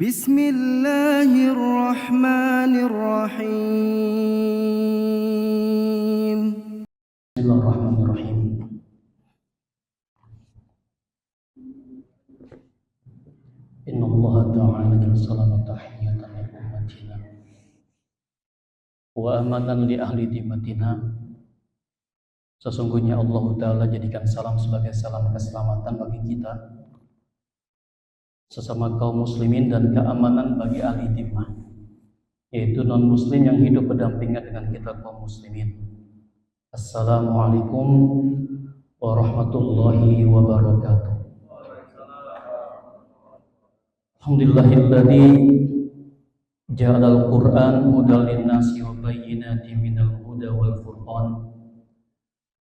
Bismillahirrahmanirrahim. Bismillahirrahmanirrahim. Inna Allah ta'ala al-salam tahiyatan li ummatina wa amanan li ahli dimatina. Sesungguhnya Allah Ta'ala jadikan salam sebagai salam keselamatan bagi kita, sesama kaum muslimin, dan keamanan bagi ahli dimah, yaitu non muslim yang hidup berdampingan dengan kita kaum muslimin. Assalamualaikum warahmatullahi wabarakatuh. Alhamdulillahilladzi ja'alal Qur'an hudal linnasi wa bayyinatin minal huda wal furqan.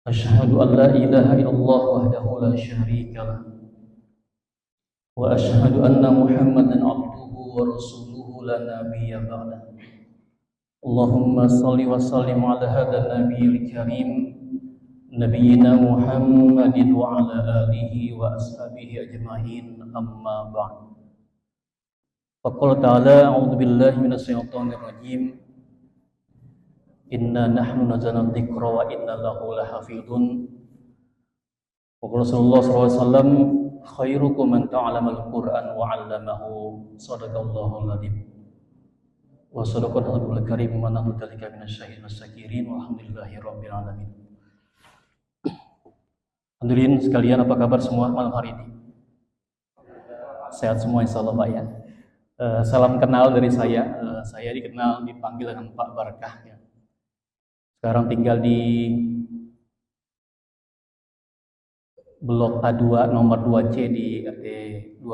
Asyhadu an la ilaha illallah wahdahu la syarika lah. Wa asyhadu anna Muhammadan abduhu wa rasuluhu la nabiyya ba'dah. Allahumma salli wa sallim ala hadzal nabiyil karim nabiyyina Muhammadin wa ala alihi wa ashabihi ajma'in, amma ba'd. Faqala ta'ala a'udzu billahi minasyaitonir rajim. Inna nahnu nazzalna dzikra wa inna lahu lahafizun. Wa Rasulullah sallallahu alaihi wasallam khairukum man ta'allama al-Qur'an wa 'allamahu. Shadaqallahul adzim. Wa sadaqal nabiyul karim wa nahnu dzalika minasyahidin wasyakirin walhamdulillahirabbil alamin. Hadirin sekalian, apa kabar semua malam hari ini? Sehat semua insyaallah Pak ya. Salam kenal dari saya. Saya dikenal, dipanggil dengan Pak Barakah ya. Sekarang tinggal di Blok A2 nomor 2C di RT 12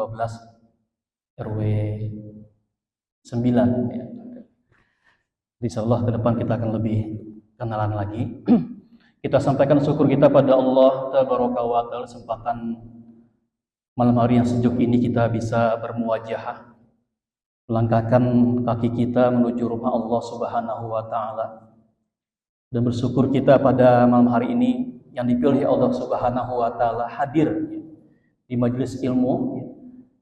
RW 9 ya. Insyaallah ke depan kita akan lebih kenalan lagi. Kita sampaikan syukur kita pada Allah Tabaraka wa Ta'ala, kesempatan malam hari yang sejuk ini kita bisa bermuwajahah, melangkahkan kaki kita menuju rumah Allah Subhanahu wa Ta'ala. Dan bersyukur kita pada malam hari ini yang dipilih Allah Subhanahu wa Ta'ala hadir ya, di majelis ilmu ya.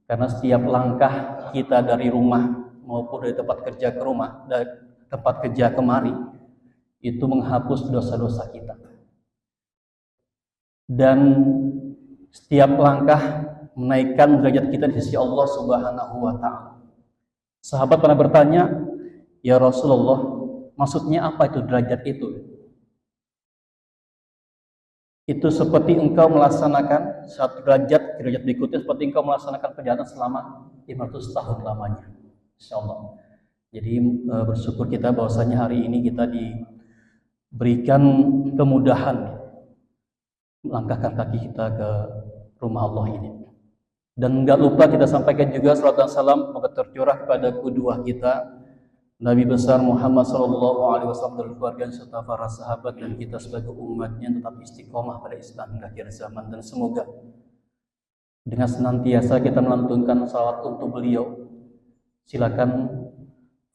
Karena setiap langkah kita dari rumah maupun dari tempat kerja ke rumah, dari tempat kerja kemari, itu menghapus dosa-dosa kita. Dan setiap langkah menaikkan derajat kita di sisi Allah Subhanahu wa Ta'ala. Sahabat pernah bertanya, "Ya Rasulullah, maksudnya apa itu derajat itu?" Itu seperti engkau melaksanakan satu derajat berikutnya, seperti engkau melaksanakan perjalanan selama 500 tahun lamanya. Insyaallah. Jadi bersyukur kita bahwasanya hari ini kita diberikan kemudahan melangkahkan kaki kita ke rumah Allah ini. Dan enggak lupa kita sampaikan juga salawat dan salam semoga tercurah kepada kedua kita, Nabi besar Muhammad sallallahu alaihi wasallam, dan keluarga serta para sahabat, dan kita sebagai umatnya tetap istiqomah pada Islam hingga akhir zaman. Dan semoga dengan senantiasa kita melantunkan salawat untuk beliau. Silakan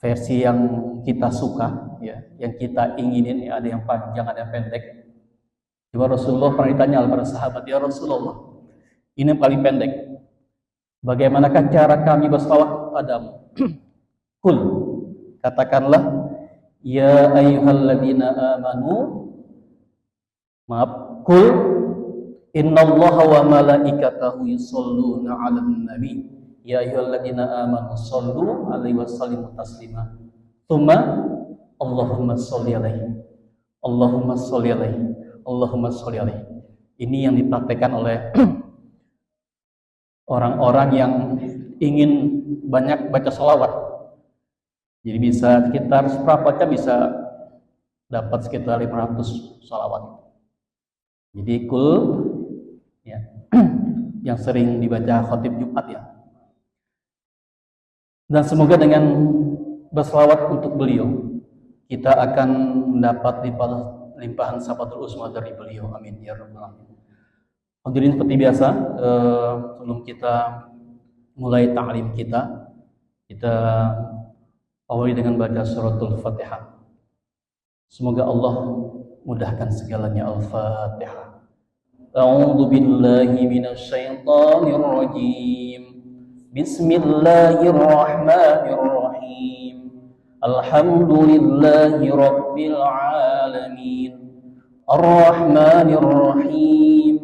versi yang kita suka ya, yang kita inginin ya, ada yang panjang, ada yang pendek. Coba Rasulullah pernah ditanya oleh para sahabat, "Ya Rasulullah, ini yang paling pendek. Bagaimanakah cara kami bersalawat padamu?" Kul, katakanlah, ya ayyuhalladzina amanu, kul innallaha wa malaikatahu yusholluna 'alan nabi ya ayyuhalladzina amanu shollu 'alaihi wa sallimu taslima. Tsumma Allahumma sholli 'alaihi. Allahumma sholli 'alaihi. Allahumma sholli 'alaihi. Ini yang dipraktekkan oleh orang-orang yang ingin banyak baca sholawat. Jadi bisa sekitar seberapa jam bisa dapat sekitar 500 sholawat. Jadi kul ya, yang sering dibaca khatib Jumat ya. Dan semoga dengan berselawat untuk beliau kita akan mendapat limpahan syafatul uzma dari beliau. Amin ya rabbal alamin. Hadirin, seperti biasa sebelum kita mulai ta'lim kita awali dengan baca suratul Fatihah. Semoga Allah mudahkan segalanya. Al-Fatihah. A'udzu billahi minasyaitonir rajim. Bismillahirrahmanirrahim. Alhamdulillahi rabbil alamin. Ar-Rahmanir-Rahim.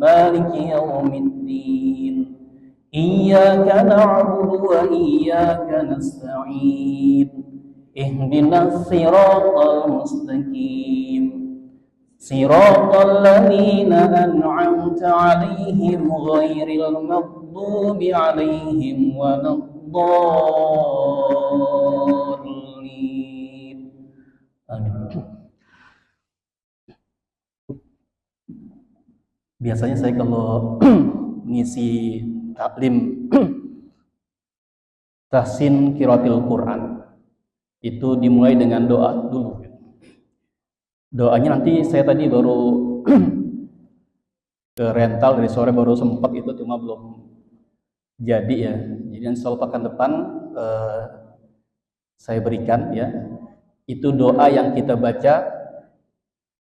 Maliki yaumiddin. Iyyaka na'budu wa iyyaka nasta'in. Ihdinas siratal mustaqim. Siratal ladzina an'amta 'alaihim ghairil maghdubi 'alaihim waladdallin. Amin. Biasanya saya kalau mengisi taklim tahsin qiraatil Quran itu dimulai dengan doa dulu. Doanya nanti saya tadi baru ke rental dari sore, baru sempat itu, cuma belum jadi ya. Jadi insya Allah pekan depan saya berikan ya. Itu doa yang kita baca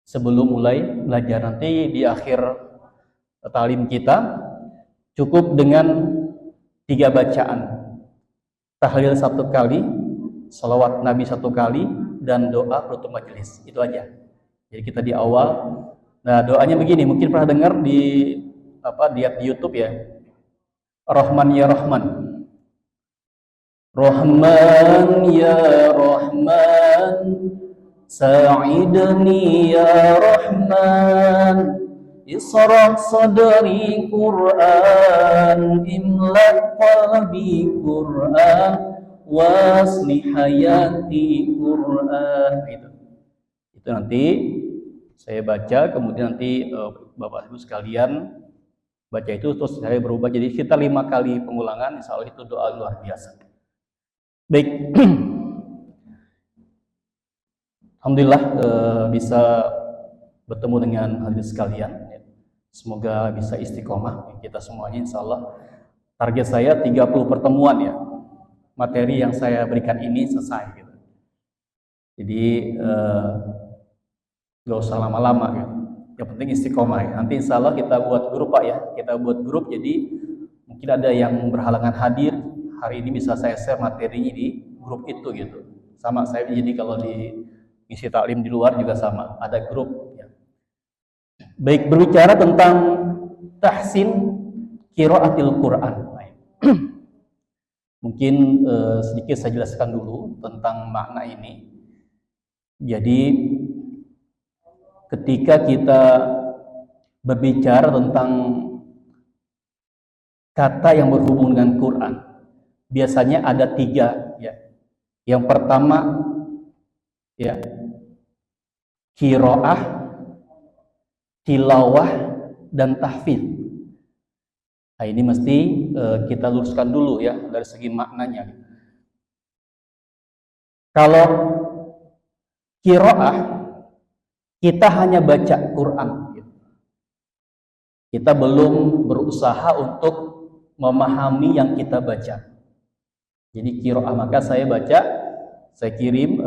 sebelum mulai belajar. Nanti di akhir talim kita cukup dengan 3 bacaan. Tahlil 1 kali, salawat Nabi 1 kali, dan doa penutup majelis. Itu aja. Jadi kita di awal, nah doanya begini, mungkin pernah dengar di YouTube ya. Rahman ya Rahman. Rahman ya Rahman. Sa'idni ya Rahman. Isra' sadri Qur'an. Imla' qalbi Qur'an. Wasli hayati Qur'an. Itu nanti saya baca, kemudian nanti Bapak Ibu sekalian baca itu, terus saya berubah jadi kita 5 kali pengulangan. Insya Allah itu doa luar biasa. Baik. Alhamdulillah bisa bertemu dengan hadirin sekalian. Semoga bisa istiqomah kita semuanya insya Allah. Target saya 30 pertemuan ya. Materi yang saya berikan ini selesai gitu. Jadi gak usah lama-lama gitu. Yang penting istiqomah ya. Nanti insya Allah kita buat grup Pak ya. Kita buat grup, jadi mungkin ada yang berhalangan hadir hari ini, bisa saya share materi di grup itu gitu. Sama saya, jadi kalau di isi taklim di luar juga sama, ada grup ya. Baik, berbicara tentang tahsin qiraatil Quran. Mungkin sedikit saya jelaskan dulu tentang makna ini. Jadi ketika kita berbicara tentang kata yang berhubung dengan Quran, biasanya ada 3 ya. Yang pertama ya, qiraah, tilawah, dan tahfidz. Nah, ini mesti kita luruskan dulu ya dari segi maknanya. Kalau qiraah, kita hanya baca Quran. Kita belum berusaha untuk memahami yang kita baca. Jadi qiraah, maka saya baca, saya kirim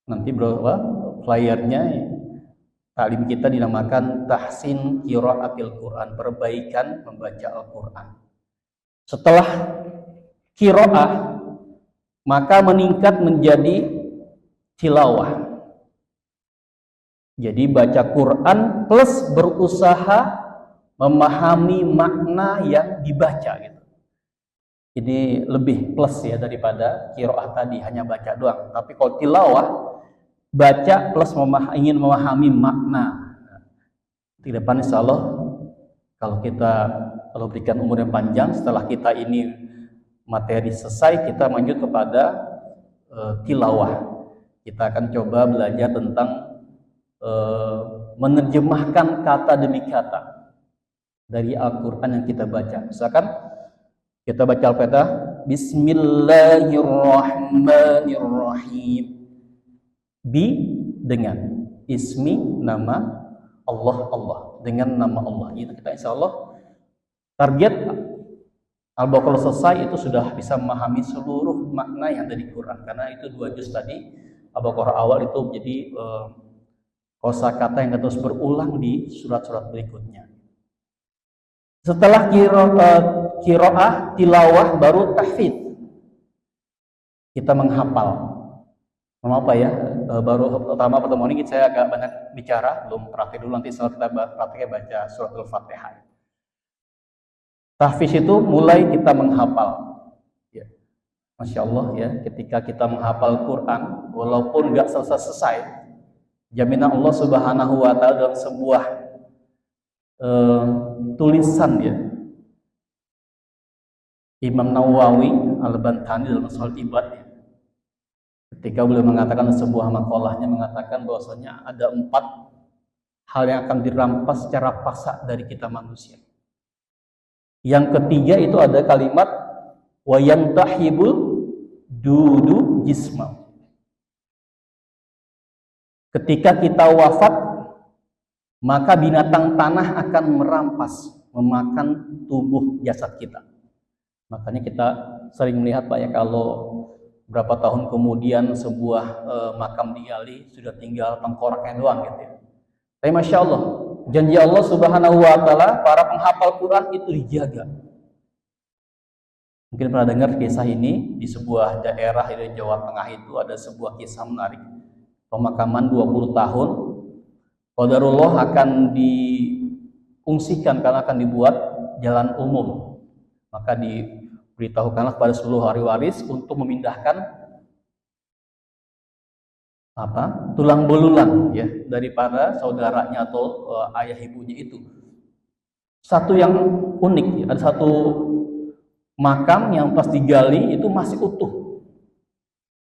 nanti flyernya. Taklim kita dinamakan tahsin qiraatil Quran, perbaikan membaca Al-Quran. Setelah qiraah, maka meningkat menjadi tilawah. Jadi baca Quran plus berusaha memahami makna yang dibaca gitu. Ini lebih plus ya daripada qiraah tadi hanya baca doang. Tapi kalau tilawah, baca plus ingin memahami makna. Di depan insya Allah kalau berikan umur yang panjang, setelah kita ini materi selesai, kita lanjut kepada tilawah. Kita akan coba belajar tentang menerjemahkan kata demi kata dari Al-Quran yang kita baca. Misalkan kita baca Al-Fatihah, Bismillahirrahmanirrahim. Dengan ismi, nama Allah, dengan nama Allah. Itu kita insya Allah target Al-Baqarah selesai, itu sudah bisa memahami seluruh makna yang ada di Quran. Karena itu 2 juz tadi, Al-Baqarah awal itu jadi kosakata yang terus berulang di surat-surat berikutnya. Setelah qiraah, tilawah, baru tahfidz. Kita menghafal. Maaf apa ya, baru pertama pertemuan ini saya agak banyak bicara, belum praktek dulu, nanti setelah kita prakteknya baca suratul Fatihah. Tahfidz itu mulai kita menghafal. Ya. Masya Allah ya, ketika kita menghafal Quran, walaupun nggak selesai, jaminan Allah Subhanahu wa Ta'ala dalam sebuah tulisan ya. Imam Nawawi Al-Bantani dalam Soal Ibad ya, ketika beliau mengatakan sebuah makalahnya mengatakan bahwasanya ada 4 hal yang akan dirampas secara paksa dari kita manusia. Yang ketiga itu ada kalimat wa yantahibul dudu jisma. Ketika kita wafat, maka binatang tanah akan merampas, memakan tubuh jasad kita. Makanya kita sering melihat Pak ya, kalau berapa tahun kemudian sebuah makam digali sudah tinggal tengkoraknya doang gitu ya. Tapi Masya Allah, janji Allah Subhanahu wa Ta'ala, para penghafal Quran itu dijaga. Mungkin pernah dengar kisah ini, di sebuah daerah di Jawa Tengah itu ada sebuah kisah menarik. Pemakaman 20 tahun, qadarullah akan diungsikan karena akan dibuat jalan umum. Maka diberitahukanlah kepada seluruh ahli waris untuk memindahkan tulang belulang ya daripada saudaranya atau ayah ibunya itu. Satu yang unik ya, ada satu makam yang pas digali itu masih utuh,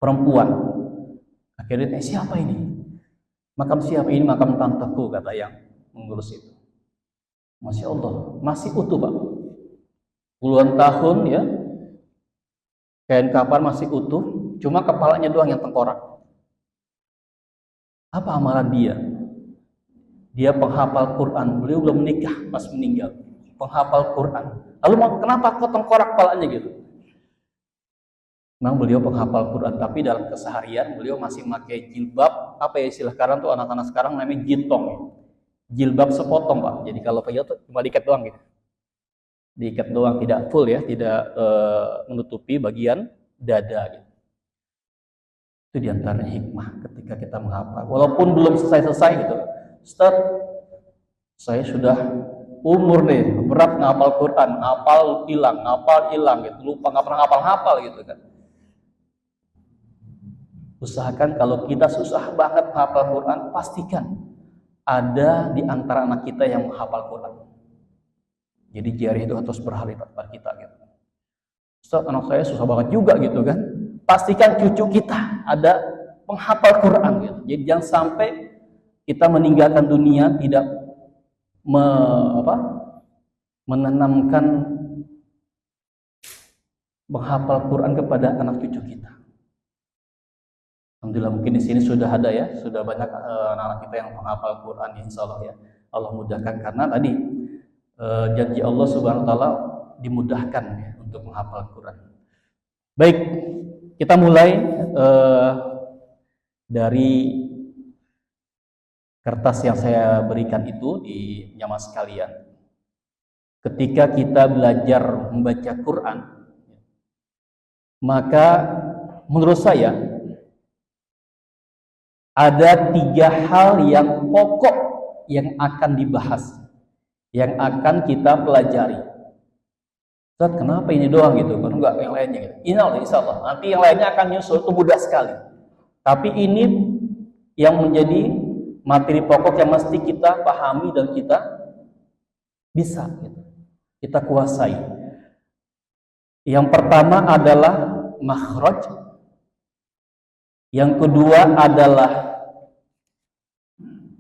perempuan. Akhirnya siapa ini? Makam siapa ini? Makam tanteku, kata yang mengurus itu. Masya Allah, masih utuh Pak. Puluhan tahun ya, kain kafan masih utuh, cuma kepalanya doang yang tengkorak. Apa amalan dia? Dia penghafal Quran. Beliau belum menikah pas meninggal. Penghafal Quran. Lalu kenapa kok tengkorak kepalanya gitu? Memang beliau penghafal Quran, tapi dalam keseharian beliau masih pakai jilbab. Apa ya istilah sekarang tuh anak-anak sekarang namanya jiltong ya. Jilbab sepotong Pak. Jadi kalau pakai itu cuma diikat doang gitu. Diikat doang, tidak full ya, tidak menutupi bagian dada gitu. Itu diantaranya hikmah ketika kita menghafal. Walaupun belum selesai-selesai gitu. Ustaz, saya sudah umur nih, berat ngapal Quran, ngapal hilang gitu, lupa nggak pernah ngapal gitu kan. Usahakan kalau kita susah banget menghafal Quran, pastikan ada di antara anak kita yang menghafal Quran. Jadi jari itu harus berhari pada kita gitu. Ustaz, anak saya susah banget juga gitu kan. Pastikan cucu kita ada penghafal Quran gitu. Jadi jangan sampai kita meninggalkan dunia tidak menanamkan menghafal Quran kepada anak cucu kita. Alhamdulillah mungkin di sini sudah ada ya, sudah banyak anak-anak kita yang menghafal Quran, insya Allah ya. Allah mudahkan karena tadi janji Allah Subhanahu wa Ta'ala dimudahkan ya, untuk menghafal Quran. Baik, kita mulai dari kertas yang saya berikan itu di jamaah sekalian. Ketika kita belajar membaca Quran, maka menurut saya ada 3 hal yang pokok yang akan dibahas, yang akan kita pelajari. Ustaz, kenapa ini doang gitu? Kan enggak yang lainnya gitu. Insya Allah nanti yang lainnya akan nyusul, itu mudah sekali. Tapi ini yang menjadi materi pokok yang mesti kita pahami dan kita bisa gitu, kita kuasai. Yang pertama adalah makhraj, yang kedua adalah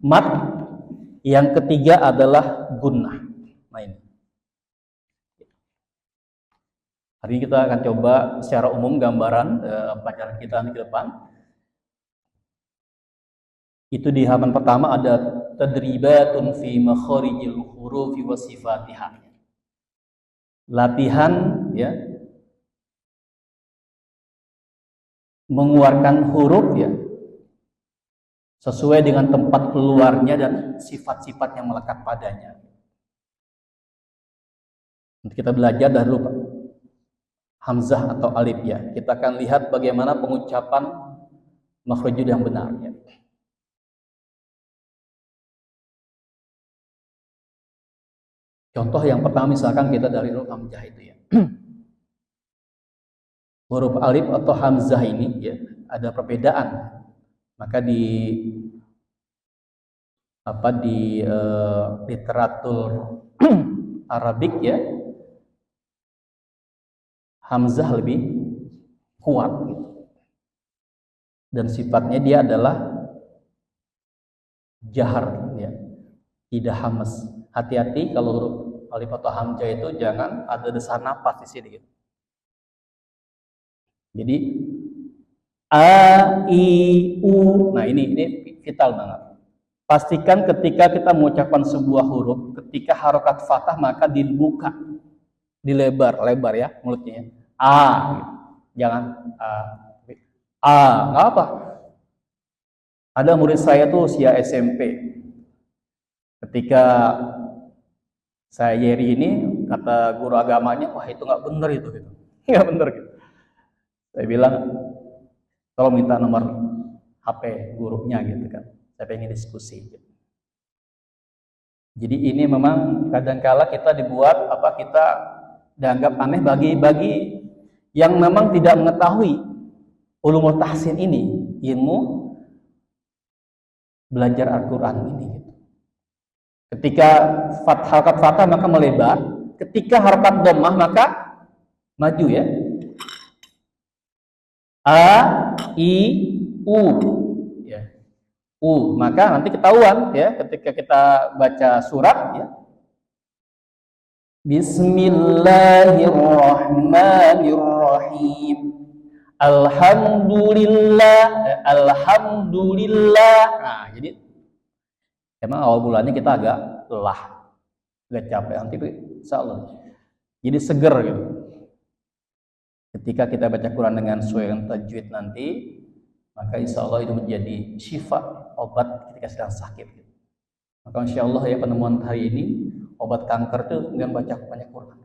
mad, yang ketiga adalah gunnah. Nah ini. Hari ini kita akan coba secara umum gambaran pelajaran kita nanti ke depan. Itu di halaman pertama ada tadribatun fi makharijil hurufi wa sifatiha. Latihan ya, mengeluarkan huruf ya sesuai dengan tempat keluarnya dan sifat-sifat yang melekat padanya. Nanti kita belajar dari huruf hamzah atau alif ya. Kita akan lihat bagaimana pengucapan makhrajul yang benar ya. Contoh yang pertama misalkan kita dari huruf hamzah itu ya. Huruf alif atau hamzah ini ya ada perbedaan. Maka di literatur Arabik ya, hamzah lebih kuat gitu. Dan sifatnya dia adalah jahar ya, tidak hamas. Hati-hati kalau huruf alif atau hamzah itu jangan ada desar napas di sini gitu. Jadi a i u, nah ini vital banget. Pastikan ketika kita mengucapkan sebuah huruf, ketika harokat fathah maka dibuka, dilebar ya mulutnya. Ya. A, gitu. Jangan nggak apa. Ada murid saya tuh usia SMP. Ketika saya Yeri ini kata guru agamanya, wah itu nggak bener itu gitu, nggak bener gitu. Saya bilang, tolong minta nomor HP gurunya gitu kan. Saya pengen diskusi. Jadi ini memang kadangkala kita dibuat kita dianggap aneh bagi yang memang tidak mengetahui ulumul tahsin ini, ilmu belajar Al-Quran ini. Ketika harokat fathah maka melebar, ketika harokat dhammah maka maju ya. A, I, U. Maka nanti ketahuan ya ketika kita baca surat ya. Bismillahirrahmanirrahim. Alhamdulillah. Nah, jadi emang awal bulannya kita agak lelah, agak capek, nanti insyaallah jadi seger gitu. Ketika kita baca Quran dengan sesuai tajwid nanti, maka insya Allah itu menjadi syifa, obat ketika sedang sakit. Maka insya Allah ya penemuan hari ini, obat kanker itu dengan baca banyak Quran.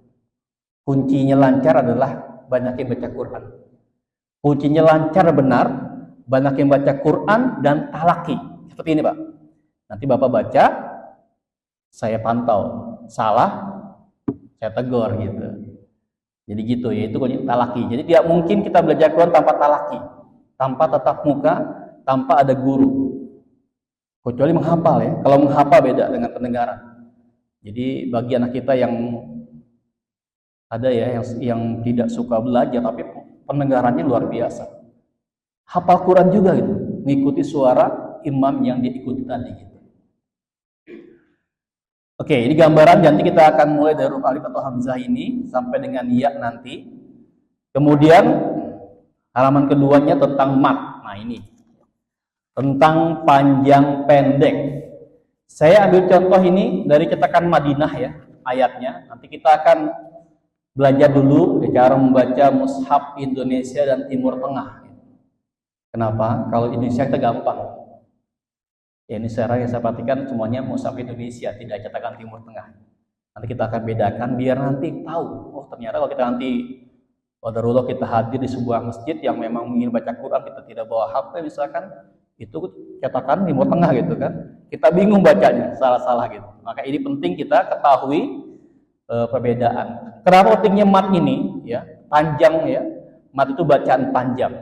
Kuncinya lancar adalah banyak yang baca Quran. Kuncinya lancar benar, banyak yang baca Quran dan talaki. Seperti ini Pak. Nanti Bapak baca, saya pantau. Salah, saya tegur gitu. Jadi gitu ya, itu kunci talaki. Jadi tidak mungkin kita belajar Quran tanpa talaki, tanpa tatap muka, tanpa ada guru. Kecuali menghafal ya. Kalau menghafal beda dengan pendengaran. Jadi bagi anak kita yang ada ya yang tidak suka belajar tapi pendengarannya luar biasa. Hafal Quran juga gitu, mengikuti suara imam yang diikuti tadi gitu. Oke, ini gambaran. Nanti kita akan mulai dari huruf alif atau hamzah ini sampai dengan ya nanti. Kemudian halaman keduanya tentang mat. Nah ini tentang panjang pendek. Saya ambil contoh ini dari cetakan Madinah ya ayatnya. Nanti kita akan belajar dulu cara membaca mushaf Indonesia dan Timur Tengah. Kenapa? Kalau Indonesia kita gampang. Ya, ini saya perhatikan semuanya mushaf Indonesia, tidak cetakan Timur Tengah. Nanti kita akan bedakan biar nanti tahu. Oh ternyata kalau kita nanti qadarullah kita hadir di sebuah masjid yang memang ingin baca Quran, kita tidak bawa HP misalkan, itu cetakan Timur Tengah gitu kan. Kita bingung bacanya, salah-salah gitu. Maka ini penting kita ketahui perbedaan. Kenapa pentingnya mat ini ya? Panjang ya. Mat itu bacaan panjang.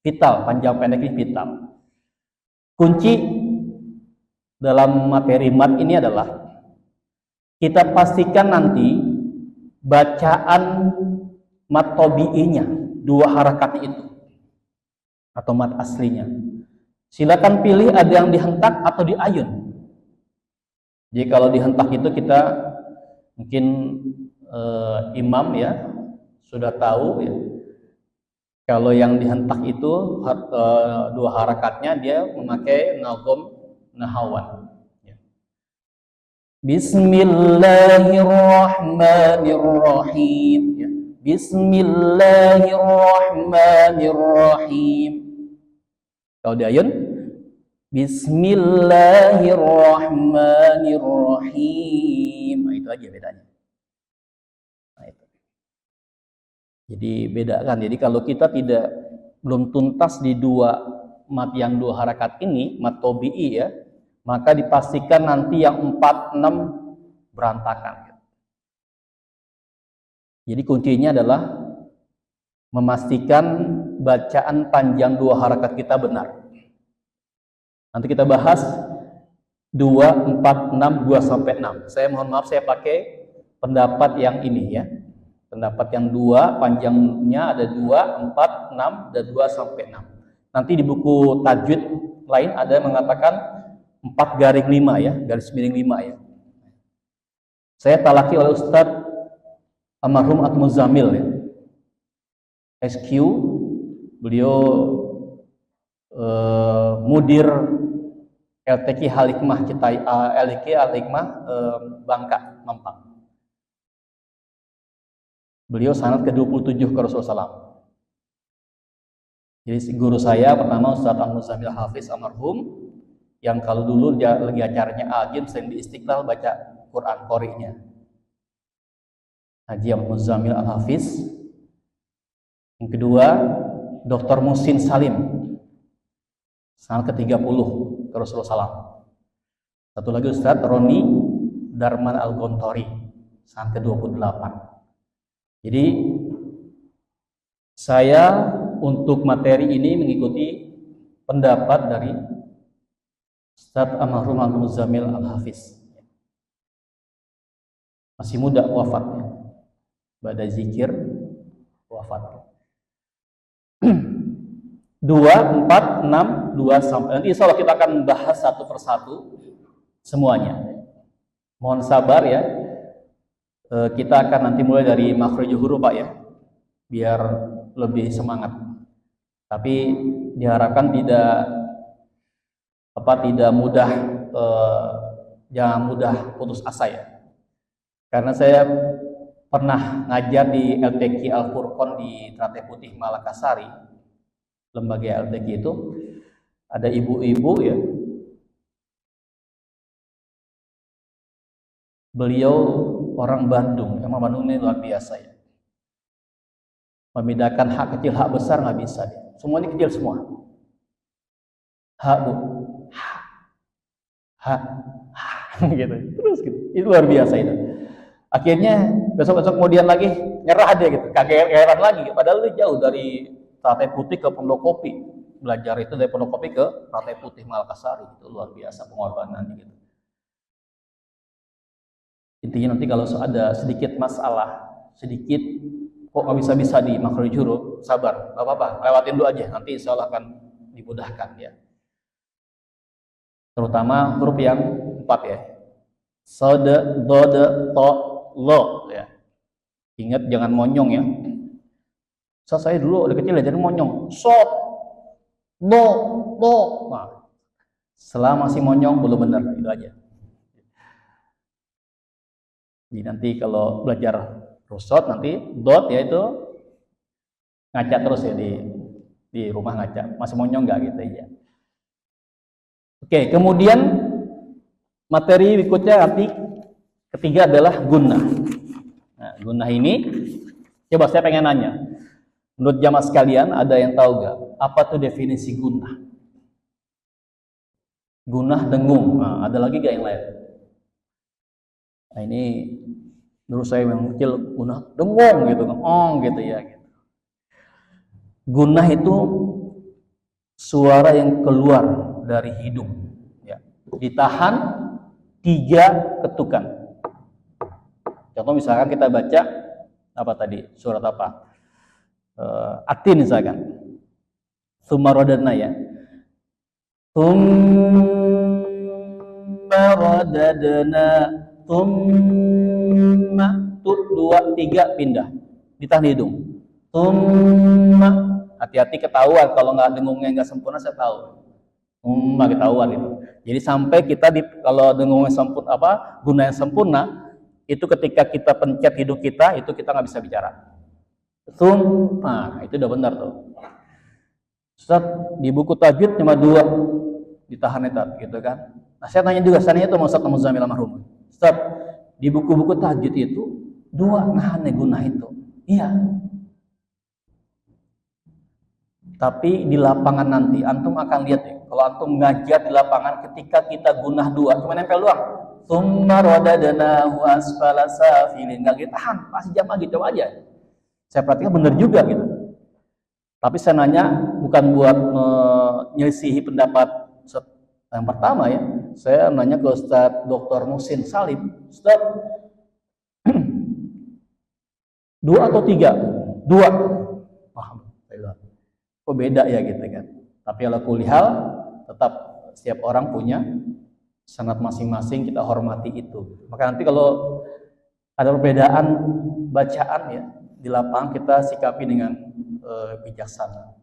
Vital, panjang pendek ini vital. Kunci dalam materi mat ini adalah kita pastikan nanti bacaan mat tabi'inya, dua harakatnya itu atau mat aslinya. Silakan pilih ada yang dihentak atau diayun. Jadi kalau dihentak itu kita mungkin imam ya sudah tahu ya. Kalau yang dihentak itu dua harakatnya dia memakai nagom nahawan. Bismillahirrahmanirrahim. Bismillahirrahmanirrahim. Kalau diayun, Bismillahirrahmanirrahim. Nah, itu aja bedanya. Jadi bedakan. Jadi kalau kita belum tuntas di mat yang 2 harakat ini, mat tobi'i ya, maka dipastikan nanti yang 4, 6 berantakan. Jadi kuncinya adalah memastikan bacaan panjang 2 harakat kita benar. Nanti kita bahas 2, 4, 6, 2 sampai 6. Saya mohon maaf saya pakai pendapat yang ini ya. Pendapat yang 2, panjangnya ada 2, 4, 6, dan 2 sampai 6. Nanti di buku tajwid lain ada yang mengatakan 4-5 ya, garis miring 5 ya. Saya talaki oleh Ustadz almarhum At-Muzamil ya. SQ, beliau mudir LTQ Al-Hikmah LTQ Al-Hikmah Bangka, Mampang. Beliau sanad ke-27 ke Rasulullah SAW. Jadi guru saya pertama Ustadz Al-Muzamil Hafiz almarhum, yang kalau dulu dia lagi acaranya Al-Jin sering di Istiqlal baca Quran Qori'nya. Haji Al-Muzamil Al-Hafiz. Yang kedua, Dr. Musin Salim, sanad ke-30 ke Rasulullah SAW. Satu lagi Ustadz Roni Darman Al-Gontori, sanad ke-28. Jadi saya untuk materi ini mengikuti pendapat dari Ustadz almarhum Al-Muzamil Al-Hafiz. Masih muda wafatnya, ba'da zikir wafat. 2, 4, 6, 2 sampai. Nanti insya Allah kita akan bahas satu persatu semuanya. Mohon sabar ya. Kita akan nanti mulai dari makhrajul huruf Pak ya, biar lebih semangat. Tapi diharapkan tidak mudah, jangan mudah putus asa ya. Karena saya pernah ngajar di LTQ Al-Furqon di Ternate Putih Malakasari, lembaga LTQ itu ada ibu-ibu ya. Beliau orang Bandung, emang Bandung ini luar biasa ya. Membedakan hak kecil, hak besar nggak bisa dia. Semuanya kecil semua. Hak bu, hak, gitu. Terus gitu. Itu luar biasa itu. Akhirnya besok-besok kemudian lagi nyerah dia gitu, kageran lagi. Padahal itu jauh dari Ternate Putih ke Pondokopi. Belajar itu dari Pondokopi ke Ternate Putih Malakasari, itu luar biasa pengorbanan gitu. Intinya nanti kalau ada sedikit masalah, sedikit kok nggak bisa di makhraj huruf, sabar, nggak apa-apa, lewatin dulu aja, nanti insya Allah akan dimudahkan ya. Terutama huruf yang 4 ya, sode, dode, to, lo ya. Ingat jangan monyong ya. Saya dulu dari kecil jadi monyong, sot, lo, lo. Nah, selama masih monyong belum benar, itu aja. Jadi nanti kalau belajar rusot nanti dot ya itu ngaca terus ya di rumah ngaca, masih monyong nggak gitu ya. Oke, kemudian materi berikutnya arti ketiga adalah gunnah. Nah, gunnah ini coba saya pengen nanya, menurut jamaah sekalian ada yang tahu nggak apa tuh definisi gunnah? Gunnah dengung. Nah, ada lagi nggak yang lain? Nah ini menurut saya yang kecil gunnah dengung gitu kan, gitu ya. Gitu. Gunnah itu suara yang keluar dari hidung, ya. Ditahan 3 ketukan. Contoh misalkan kita baca apa tadi surat apa? Atin misalkan. Sumarodana ya. Sumarodana. Tumma, tut 2, 3 pindah, ditahan hidung. Tumma, hati-hati ketahuan kalau nggak dengungnya nggak sempurna, saya tahu. Tumma ketahuan itu. Jadi sampai kita kalau dengungnya sempurna gunanya sempurna, itu ketika kita pencet hidung kita, itu kita nggak bisa bicara. Tumma, itu udah benar tuh. Ustaz, di buku tajwid cuma 2 ditahan itu, gitu kan? Nah saya tanya juga, sana itu Ustaz Al-Muzamil almarhum. Ustaz, di buku-buku tajwid itu 2 nahan gunnah itu. Iya. Tapi di lapangan nanti antum akan lihat ya, kalau antum ngajar di lapangan ketika kita gunah dua, cuma nempel doang. Tsumma radadnahu asfala safilin. Enggak kita tahan, pasti jam lagi coba aja. Saya perhatikan benar juga gitu. Tapi saya nanya bukan buat menyelisihi pendapat yang pertama ya. Saya nanya ke Ustadz Dr. Musin Salim, Ustadz, dua atau tiga? Dua. Paham. Kok beda ya gitu kan. Tapi ala kulli hal tetap setiap orang punya sanad masing-masing, kita hormati itu. Maka nanti kalau ada perbedaan bacaan ya di lapangan kita sikapi dengan bijaksana.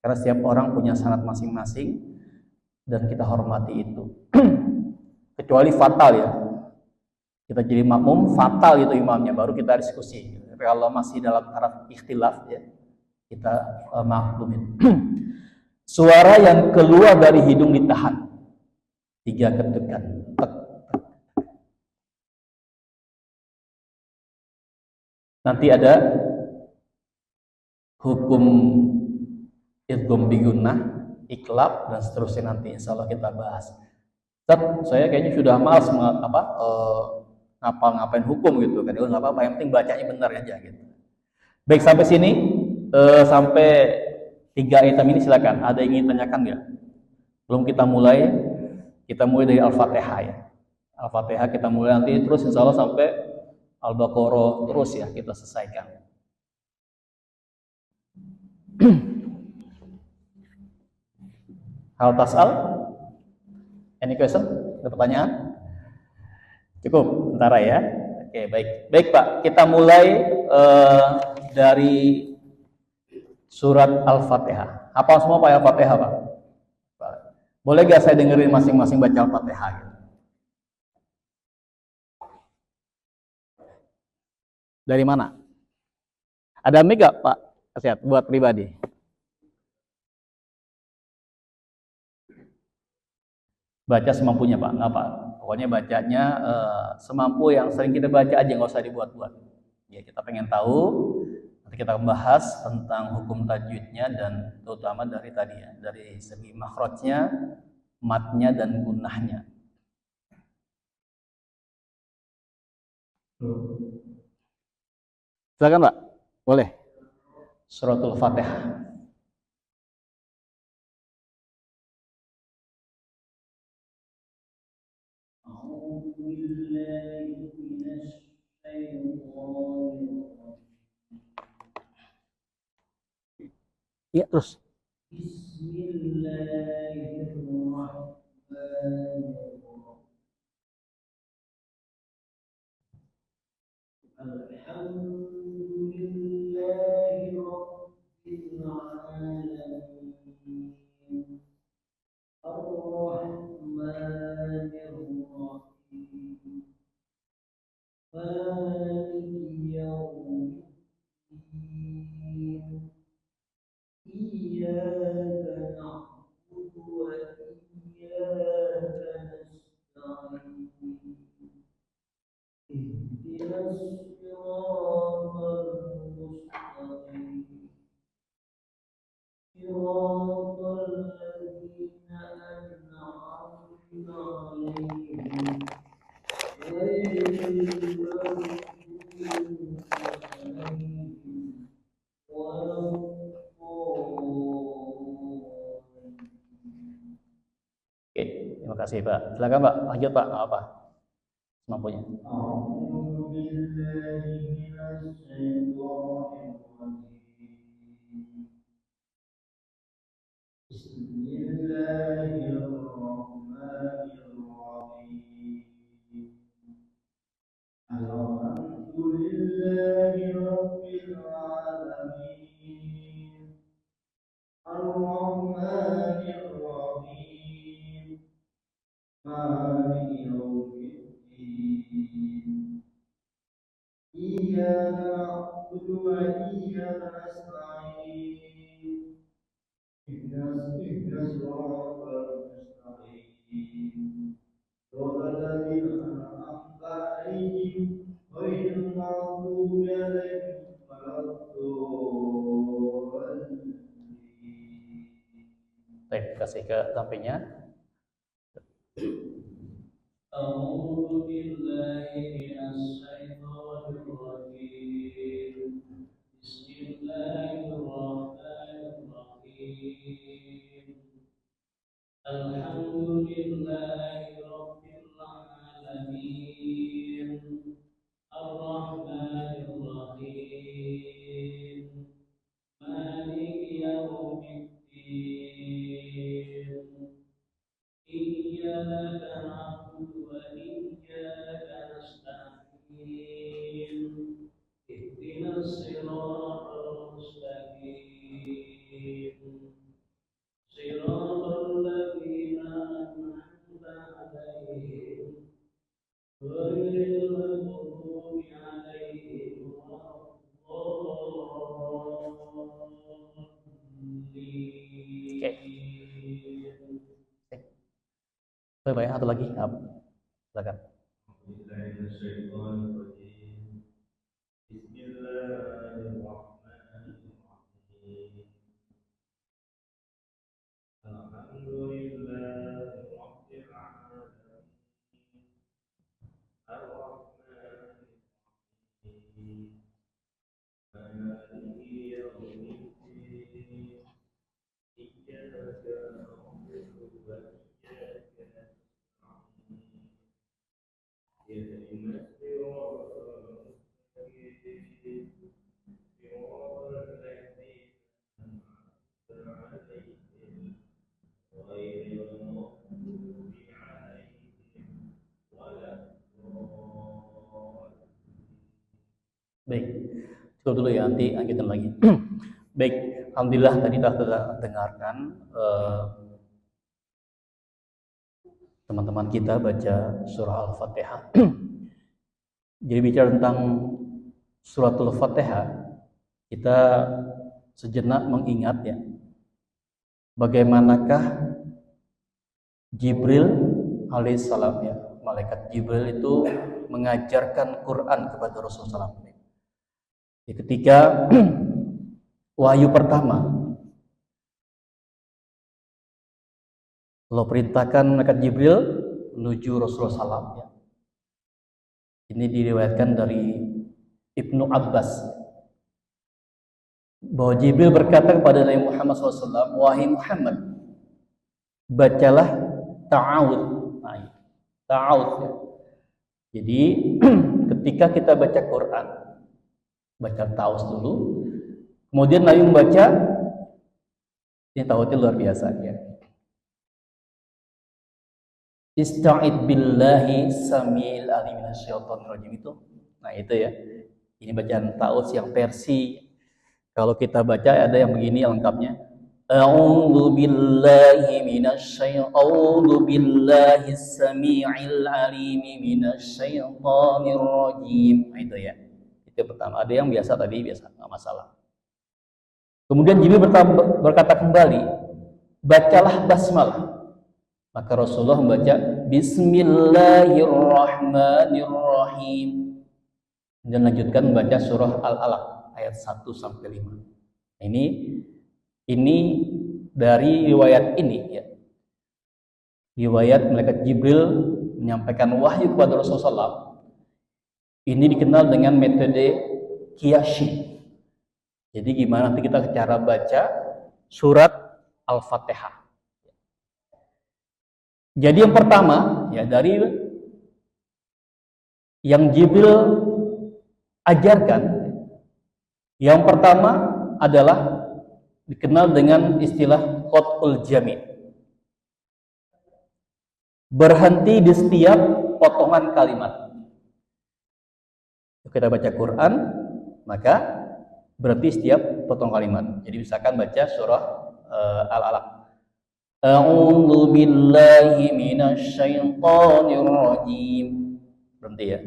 Karena setiap orang punya sanad masing-masing dan kita hormati itu. Kecuali fatal ya. Kita jadi makmum fatal itu imamnya baru kita diskusi. Tapi kalau masih dalam taraf ikhtilaf ya kita maklumin. Suara yang keluar dari hidung ditahan. 3 ketukan. Tek, tek. Nanti ada hukum idgham bigunnah, iklab dan seterusnya nanti insya Allah kita bahas. Saya kayaknya sudah malas ngapa-ngapain hukum gitu kan. Nggak apa-apa, yang penting bacanya benar aja gitu. Baik, sampai sini sampai 3 item ini silakan. Ada yang ingin tanyakan nggak? Belum kita mulai dari Al-Fatihah ya. Al-Fatihah kita mulai nanti terus insya Allah sampai Al-Baqarah terus ya kita selesaikan. Hal tasal? Any question? Ada pertanyaan? Cukup, sementara ya. Oke, baik. Baik Pak, kita mulai dari surat Al-Fatihah. Hafal semua Pak Al-Fatihah Pak? Boleh gak saya dengerin masing-masing baca Al-Fatihah gitu? Dari mana? Ada mic gak Pak? Sehat buat pribadi. Baca semampunya Pak, nggak Pak. Pokoknya bacanya semampu yang sering kita baca aja, nggak usah dibuat-buat. Ya kita pengen tahu, nanti kita membahas tentang hukum tajwidnya dan terutama dari tadi ya, dari segi makhrajnya, matnya dan gunnahnya. Silakan Pak, boleh. Suratul Fatihah. Ya terus. Oke, terima kasih Pak. Silakan Pak, lanjut Pak, apa semampunya. kasih ke sampingnya. أعوذ بالله من الشيطان الرجيم بسم الله الرحمن الرحيم الحمد لله رب العالمين الرحمن الرحيم مالك يوم الدين إياك نعبد وإياك نستعين اهدنا الصراط المستقيم صراط الذين أنعمت عليهم غير المغضوب عليهم ولا الضالين. Baik, satu lagi. Silakan. Baik, cukup dulu ya, nanti lanjutin lagi. Baik, alhamdulillah tadi telah dengarkan teman-teman kita baca surah Al-Fatihah. Jadi bicara tentang suratul Fatihah, kita sejenak mengingat ya, bagaimanakah Jibril alaihissalam ya, malaikat Jibril itu mengajarkan Quran kepada Rasulullah SAW. Ya, ketika wahyu pertama Allah perintahkan malaikat Jibril menuju Rasulullah SAW ya. Ini diriwayatkan dari Ibnu Abbas bahwa Jibril berkata kepada Nabi Muhammad SAW, wahai Muhammad, bacalah ta'awud. Nah, ta'awud ya. Jadi ketika kita baca Quran, baca ta'awud dulu, kemudian Nabi membaca, ini ta'awudnya luar biasa ya. Ista'id billahi samiil alim minasyaitonir rajim itu. Nah, itu ya. Ini bacaan ta'awudz yang versi kalau kita baca ada yang begini lengkapnya. A'udzu billahi billahi samiil alim minasyaitonir rajim. Nah, itu ya. Itu pertama. Ada yang biasa tadi, biasa, enggak masalah. Kemudian Jibril berkata kembali, bacalah basmalah. Maka Rasulullah membaca Bismillahirrahmanirrahim dan lanjutkan membaca surah Al-Alaq ayat 1 sampai 5. Ini dari riwayat ini ya. Riwayat malaikat Jibril menyampaikan wahyu kepada Rasulullah SAW. Ini dikenal dengan metode Qiyashi. Jadi gimana nanti kita cara baca surat Al-Fatihah. Jadi yang pertama ya dari yang Jibril ajarkan, yang pertama adalah dikenal dengan istilah qat'ul jami'. Berhenti di setiap potongan kalimat. Kita baca Quran, maka berhenti setiap potongan kalimat. Jadi misalkan baca surah Al-Alaq. A'udzu billahi minasyaitonir rajim. Berhenti ya.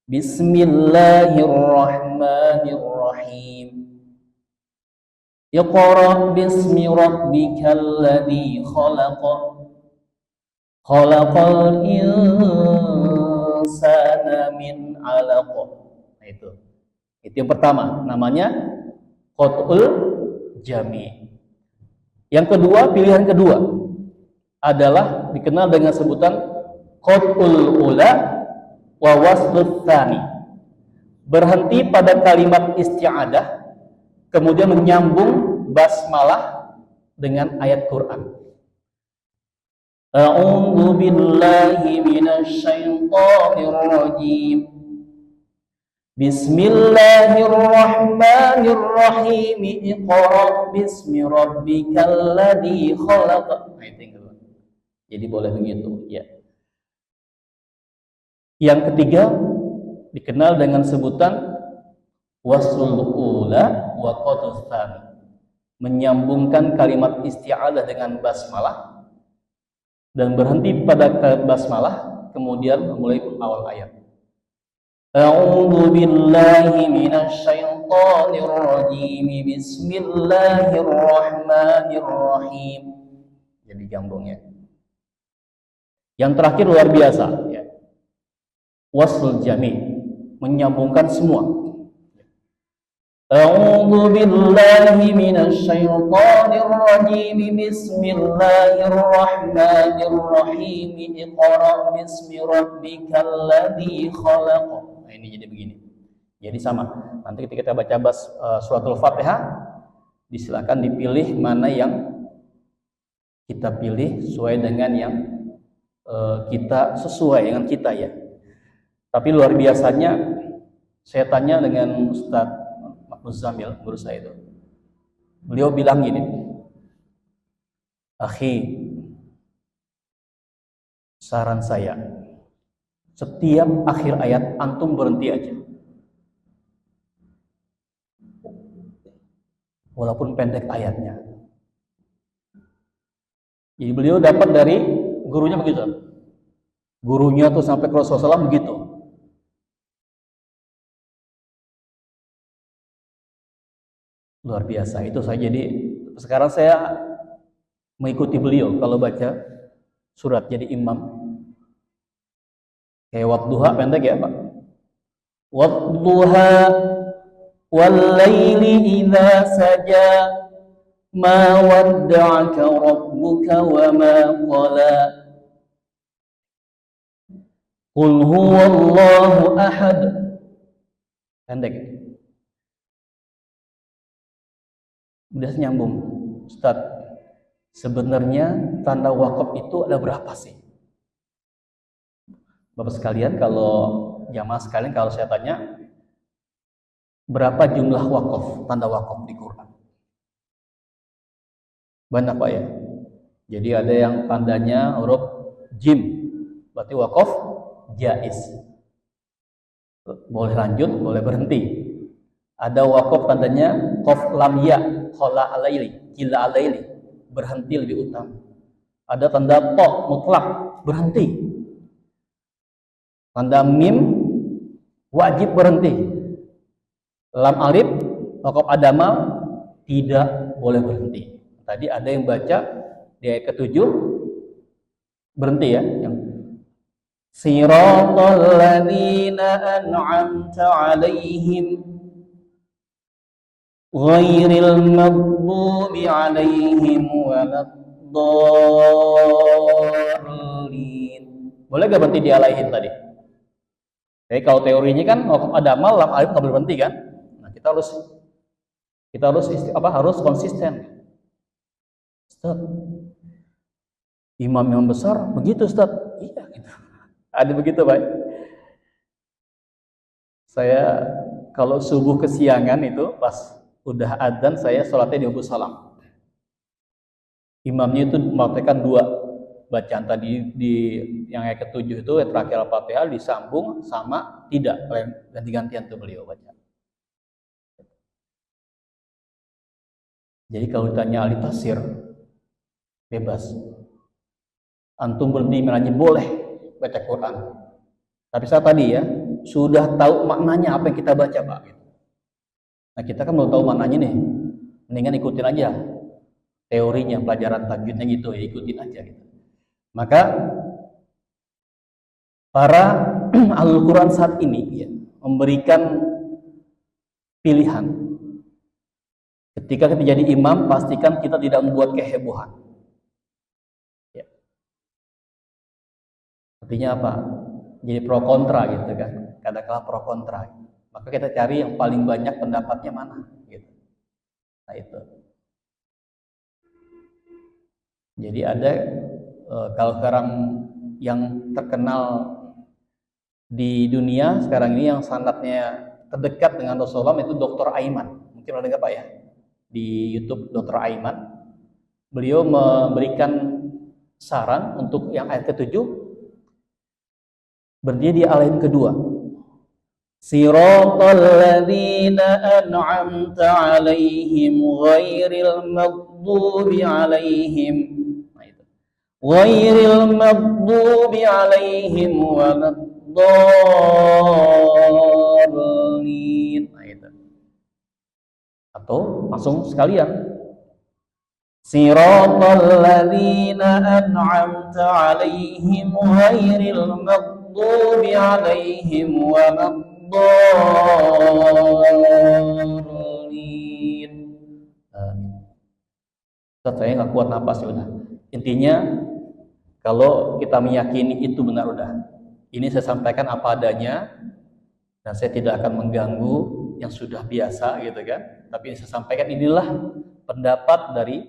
Bismillahirrahmanirrahim. Iqra bismi rabbikal ladzi khalaq. Khalaqal insana min 'alaq. Nah, itu yang pertama, namanya qat'ul jami'. Yang kedua, pilihan kedua adalah dikenal dengan sebutan qat'ul ula wa waslul tsani. Berhenti pada kalimat isti'adah, kemudian menyambung basmalah dengan ayat Quran. A'udzu billahi minasy syaithanir rajim. Bismillahirrahmanirrahim. Iqra bismi rabbikal ladzi khalaq. Jadi boleh begitu, ya. Yang ketiga dikenal dengan sebutan waslul ula wa qat'us tsani. Menyambungkan kalimat isti'adah dengan basmalah dan berhenti pada basmalah, kemudian memulai awal ayat. A'udzu billahi minasy syaithanir rajim. Bismillahirrahmanirrahim. Jadi gambungnya. Yang terakhir luar biasa, ya. Wasl jami', menyambungkan semua. A'udzu billahi minasy syaithanir rajim. Bismillahirrahmanirrahim. Iqra bismi rabbikal ladzi khalaq. Nah, ini jadi begini. Jadi sama. Nanti ketika kita baca suratul Fatihah, disilakan dipilih mana yang kita pilih sesuai dengan yang kita sesuai dengan kita, ya. Tapi luar biasanya saya tanya dengan Ustadz Muzamil, guru saya itu. Beliau bilang gini, akhi, saran saya, setiap akhir ayat antum berhenti aja. Walaupun pendek ayatnya. Jadi beliau dapat dari gurunya begitu. Gurunya tuh sampai ke Rasulullah SAW begitu. Luar biasa. Itu saya jadi sekarang saya mengikuti beliau kalau baca surat jadi imam. Kayak wadduha pendek ya, Pak. Wadduha wal laili idza saja ma wadda'aka rabbuka wa ma qala. Qul huwallahu ahad. Pendek. Udah nyambung. Ustaz, sebenarnya tanda wakaf itu ada berapa sih? Bapak sekalian, kalau jamaah sekalian, kalau saya tanya, berapa jumlah wakaf, tanda wakaf di Quran? Banyak, Pak, ya. Jadi ada yang tandanya huruf jim, berarti wakaf jaiz. Boleh lanjut, boleh berhenti. Ada wakaf tandanya qaf lam ya, khala alaili, kila alaili, berhenti lebih utama. Ada tanda ta mutlak, berhenti. Tanda mim wajib berhenti. Lam alif wakaf adama tidak boleh berhenti. Tadi ada yang baca di ayat ke-7 berhenti, ya, yang siratal ladzina an'amta 'alaihim ghairil maghdubi 'alaihim waladdallin. Boleh gak berhenti di alaihim tadi? Jadi kalau teorinya kan wakaf adama lam alif nggak boleh berhenti kan? Nah, kita harus konsisten. Ustaz, imam besar begitu, Ustaz. Iya, gitu. Ada begitu, Pak. Saya kalau subuh kesiangan itu pas udah adzan, saya sholatnya di Salam. Imamnya itu mempraktekkan 2 bacaan tadi di yang ayat ke-7 itu terakhir Al-Fatihah disambung sama tidak, ganti-gantian tuh beliau baca. Jadi kalau ditanya ahli tafsir, bebas. Antum berhenti menanya boleh baca Quran. Tapi saya tadi, ya, sudah tahu maknanya apa yang kita baca, Pak. Nah, kita kan belum tahu maknanya nih. Mendingan ikutin aja teorinya, pelajaran tajwidnya gitu, ya, ikutin aja gitu. Maka para Al-Quran saat ini, ya, memberikan pilihan Ketika kita jadi imam, pastikan kita tidak membuat kehebohan. Ya. Artinya apa? Jadi pro kontra gitu kan. Kadang-kala pro kontra. Maka kita cari yang paling banyak pendapatnya mana gitu. Nah itu. Jadi ada kalau sekarang yang terkenal di dunia sekarang ini yang sanatnya terdekat dengan Rasulullah itu Dr. Aiman. Mungkin pernah dengar Pak ya? Di YouTube Dr. Aiman. Beliau memberikan saran untuk yang ayat ke-7 berdiri di ayat kedua. Siratal ladzina an'amta 'alaihim ghairil maghdubi 'alaihim. Nah itu. Ghairil maghdubi 'alaihim waladdallin. Nah itu. Atau langsung sekalian. Siratal ladzina an'amta 'alaihim ghairil maghdubi 'alaihim waladdallin. Ustaz, saya nggak kuat napas ya udah. Intinya kalau kita meyakini itu benar udah. Ini saya sampaikan apa adanya dan saya tidak akan mengganggu yang sudah biasa gitu kan. Tapi saya sampaikan inilah pendapat dari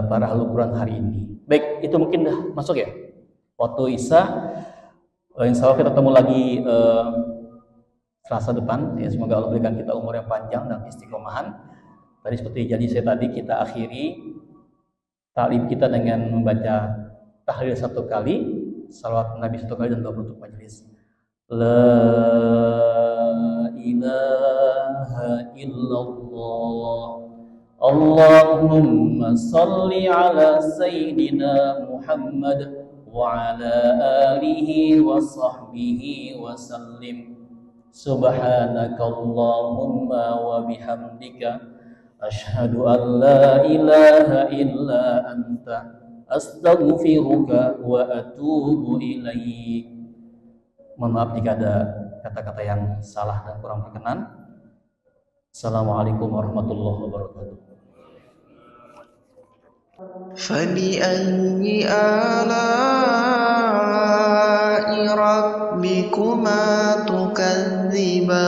para ahli Quran hari ini. Baik, itu mungkin dah masuk ya. Waktu Isya, insya Allah kita ketemu lagi Selasa depan. Ya, semoga Allah berikan kita umur yang panjang dan istiqomahan. Tadi seperti janji saya tadi, kita akhiri taklim kita dengan membaca tahlil 1 kali, salawat Nabi 1 kali dan doa penutup majelis. La ilaha illallah. Allahumma salli ala Sayyidina Muhammad wa ala alihi wa sahbihi wa sallim. Subhanaka Allahumma wa bihamdika asyhadu an la ilaha illa anta astaghfiruka wa atubu ilaik. Mohon maaf jika ada kata-kata yang salah dan kurang berkenan. Assalamualaikum warahmatullahi wabarakatuh. فبأي آلاء ربكما تكذبان